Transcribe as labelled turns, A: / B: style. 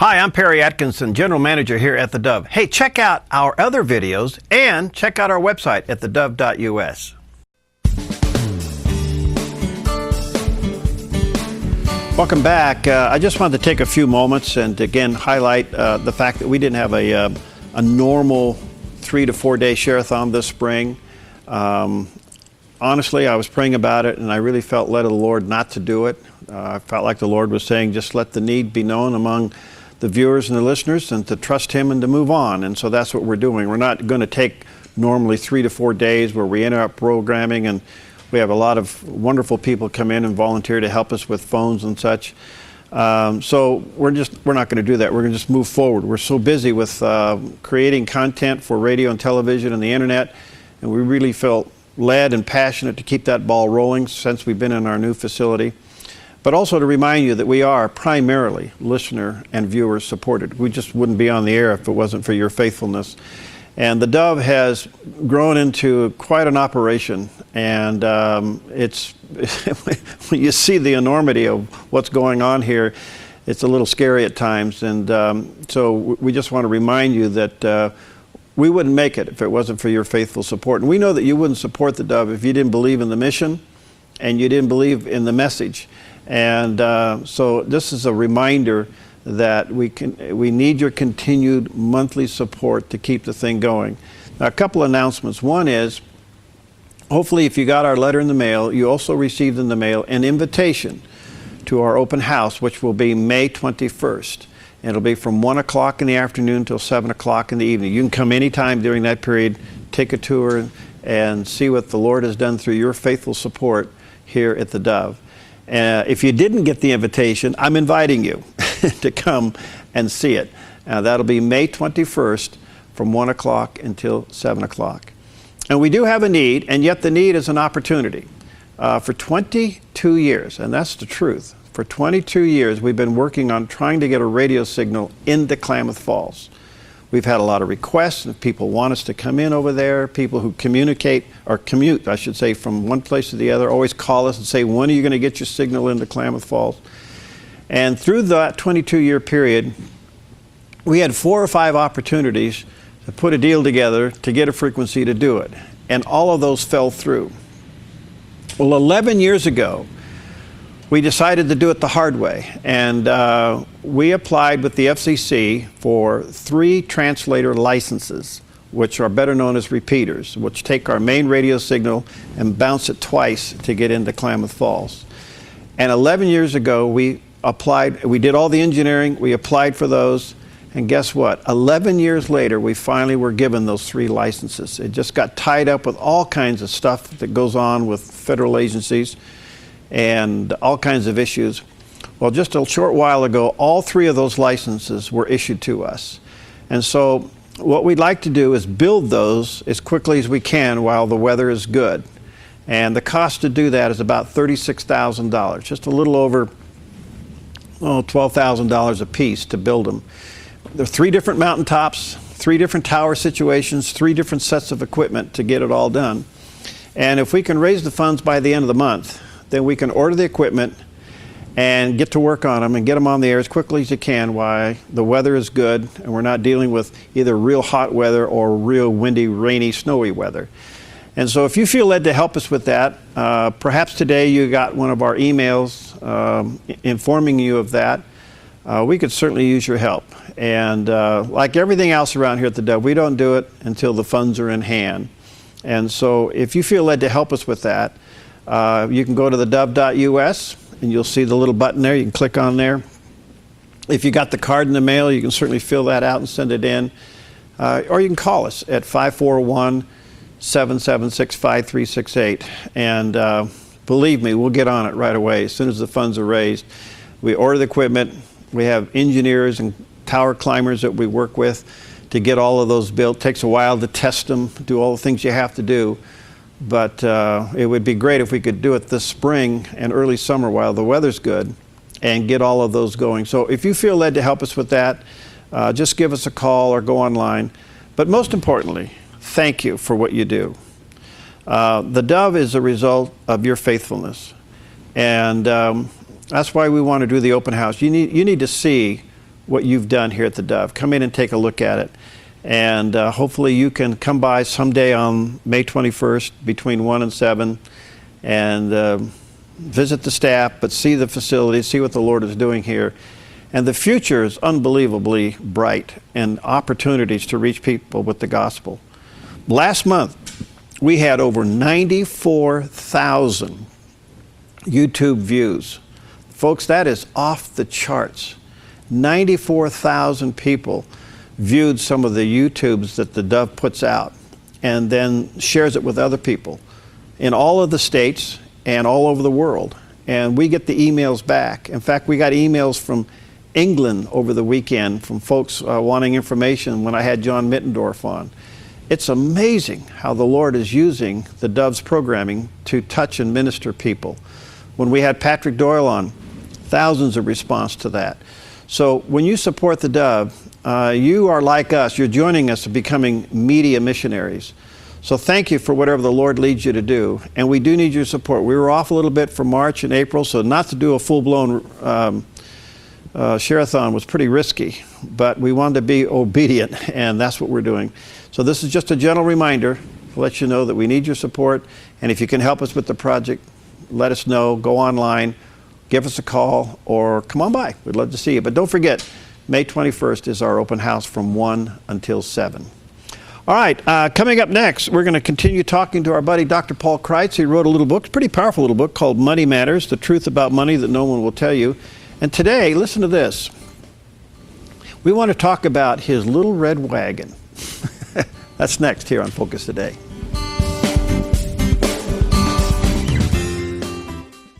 A: Hi, I'm Perry Atkinson, General Manager here at theDove. Hey, check out our other videos and check out our website at theDove.us. Welcome back. I just wanted to take a few moments and again highlight the fact that we didn't have a normal 3 to 4 day share-a-thon this spring. Honestly, I was praying about it and I really felt led of the Lord not to do it. I felt like the Lord was saying just let the need be known among the viewers and the listeners and to trust Him and to move on. And so that's what we're doing. We're not going to take normally 3 to 4 days where we interrupt programming, and we have a lot of wonderful people come in and volunteer to help us with phones and such. So we're not going to do that. We're going to just move forward. We're so busy with creating content for radio and television and the internet, and we really felt led and passionate to keep that ball rolling since we've been in our new facility. But also to remind you that we are primarily listener and viewer supported. We just wouldn't be on the air if it wasn't for your faithfulness. And theDove has grown into quite an operation, and it's when you see the enormity of what's going on here, it's a little scary at times. And so we just want to remind you that we wouldn't make it if it wasn't for your faithful support. And we know that you wouldn't support theDove if you didn't believe in the mission and you didn't believe in the message. And so this is a reminder that we need your continued monthly support to keep the thing going. Now, a couple announcements. One is, hopefully if you got our letter in the mail, you also received in the mail an invitation to our open house, which will be May 21st. And it'll be from 1 o'clock in the afternoon till 7 o'clock in the evening. You can come anytime during that period, take a tour, and see what the Lord has done through your faithful support here at theDove. If you didn't get the invitation, I'm inviting you to come and see it. That'll be May 21st from 1 o'clock until 7 o'clock. And we do have a need, and yet the need is an opportunity. For 22 years, and that's the truth, for 22 years we've been working on trying to get a radio signal into Klamath Falls. We've had a lot of requests, and people want us to come in over there. People who communicate, or commute, I should say, from one place to the other, always call us and say, when are you going to get your signal into Klamath Falls? And through that 22-year period, we had 4 or 5 opportunities to put a deal together to get a frequency to do it. And all of those fell through. Well, 11 years ago, we decided to do it the hard way, and we applied with the FCC for 3 translator licenses, which are better known as repeaters, which take our main radio signal and bounce it twice to get into Klamath Falls. And 11 years ago, we applied, we did all the engineering, we applied for those, and guess what? 11 years later, we finally were given those 3 licenses. It just got tied up with all kinds of stuff that goes on with federal agencies and all kinds of issues. Well, just a short while ago, all 3 of those licenses were issued to us. And so what we'd like to do is build those as quickly as we can while the weather is good. And the cost to do that is about $36,000, just a little over $12,000 a piece to build them. There are 3 different mountaintops, 3 different tower situations, 3 different sets of equipment to get it all done. And if we can raise the funds by the end of the month, then we can order the equipment and get to work on them and get them on the air as quickly as you can while the weather is good and we're not dealing with either real hot weather or real windy, rainy, snowy weather. And so if you feel led to help us with that, perhaps today you got one of our emails informing you of that, we could certainly use your help. And like everything else around here at theDove, we don't do it until the funds are in hand. And so if you feel led to help us with that, you can go to theDove.us and you'll see the little button there. You can click on there. If you got the card in the mail, you can certainly fill that out and send it in. Or you can call us at 541-776-5368. And believe me, we'll get on it right away as soon as the funds are raised. We order the equipment. We have engineers and tower climbers that we work with to get all of those built. It takes a while to test them, do all the things you have to do. But it would be great if we could do it this spring and early summer while the weather's good and get all of those going. So if you feel led to help us with that, just give us a call or go online. But most importantly, thank you for what you do. theDove is a result of your faithfulness. And that's why we want to do the open house. You need to see what you've done here at the Dove. Come in and take a look at it. And hopefully you can come by someday on May 21st between 1 and 7 and visit the staff, but see the facility, see what the Lord is doing here. And the future is unbelievably bright, and opportunities to reach people with the gospel. Last month, we had over 94,000 YouTube views. Folks, that is off the charts. 94,000 people viewed some of the YouTubes that the Dove puts out and then shares it with other people in all of the states and all over the world. And we get the emails back. In fact, we got emails from England over the weekend from folks wanting information when I had John Mittendorf on. It's amazing how the Lord is using the Dove's programming to touch and minister people. When we had Patrick Doyle on, thousands of response to that. So when you support the Dove, you are like us. You're joining us in becoming media missionaries. So thank you for whatever the Lord leads you to do. And we do need your support. We were off a little bit for March and April, so not to do a full-blown share-a-thon was pretty risky, but we wanted to be obedient, and that's what we're doing. So this is just a gentle reminder to let you know that we need your support, and if you can help us with the project, let us know. Go online, give us a call, or come on by. We'd love to see you. But don't forget, May 21st is our open house from 1 until 7. All right, coming up next, we're going to continue talking to our buddy Dr. Paul Kreitz. He wrote a little book, a pretty powerful little book called Money Matters, The Truth About Money That No One Will Tell You. And today, listen to this. We want to talk about his little red wagon. That's next here on Focus Today.